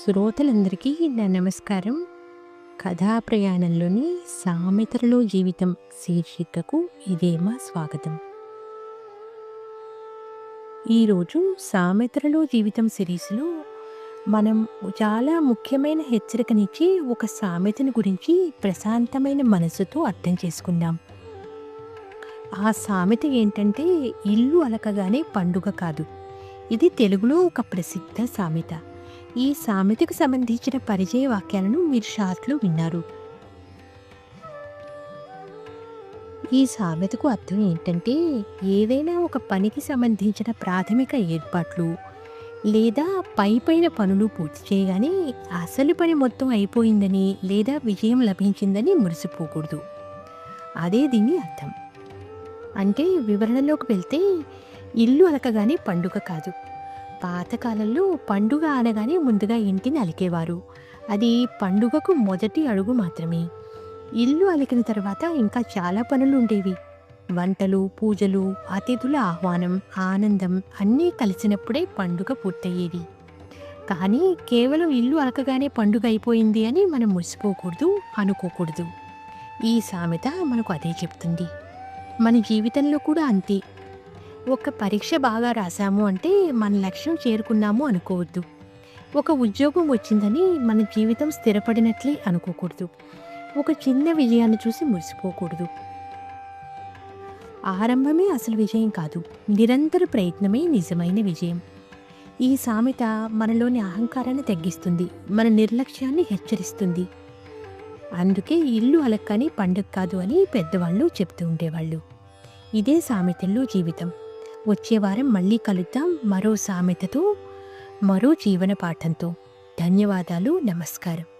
శ్రోతలందరికీ నా నమస్కారం. కథా ప్రయాణంలోని సామెతలలో జీవితం శీర్షికకు ఇదే మా స్వాగతం. ఈరోజు సామెతలలో జీవితం సిరీస్లో మనం చాలా ముఖ్యమైన హెచ్చరికనిచ్చి ఒక సామెతని గురించి ప్రశాంతమైన మనసుతో అర్థం చేసుకుందాం. ఆ సామెత ఏంటంటే, ఇల్లు అలకగానే పండుగ కాదు. ఇది తెలుగులో ఒక ప్రసిద్ధ సామెత. ఈ సామెతకు సంబంధించిన పరిచయ వాక్యాలను మీరు షార్ట్‌లో విన్నారు. ఈ సామెతకు అర్థం ఏంటంటే, ఏదైనా ఒక పనికి సంబంధించిన ప్రాథమిక ఏర్పాట్లు లేదా పైపైన పనులు పూర్తి చేయగానే అసలు పని మొత్తం అయిపోయిందని లేదా విజయం లభించిందని మురిసిపోకూడదు. అదే దీని అర్థం. అంటే వివరణలోకి వెళ్తే, ఇల్లు అలకగానే పండుగ కాదు. పాతకాలంలో పండుగ అనగానే ముందుగా ఇంటిని అలికేవారు. అది పండుగకు మొదటి అడుగు మాత్రమే. ఇల్లు అలికిన తర్వాత ఇంకా చాలా పనులు ఉండేవి. వంటలు, పూజలు, అతిథుల ఆహ్వానం, ఆనందం అన్నీ కలిసినప్పుడే పండుగ పూర్తయ్యేది. కానీ కేవలం ఇల్లు అలకగానే పండుగ అయిపోయింది అని మనం మురిసిపోకూడదు, అనుకోకూడదు. ఈ సామెత మనకు అదే చెప్తుంది. మన జీవితంలో కూడా అంతే. ఒక పరీక్ష బాగా రాసాము అంటే మన లక్ష్యం చేరుకున్నాము అనుకోవద్దు. ఒక ఉద్యోగం వచ్చిందని మన జీవితం స్థిరపడినట్లే అనుకోకూడదు. ఒక చిన్న విజయాన్ని చూసి మురిసిపోకూడదు. ఆరంభమే అసలు విజయం కాదు, నిరంతర ప్రయత్నమే నిజమైన విజయం. ఈ సామెత మనలోని అహంకారాన్ని తగ్గిస్తుంది, మన నిర్లక్ష్యాన్ని హెచ్చరిస్తుంది. అందుకే ఇల్లు అలక్కని పండుగ కాదు అని పెద్దవాళ్ళు చెప్తూ ఉండేవాళ్ళు. ఇదే సామెతల్లో జీవితం. వచ్చే వారం మళ్ళీ కలుద్దాం మరో సామెతతో, మరో జీవన పాఠంతో. ధన్యవాదాలు. నమస్కారం.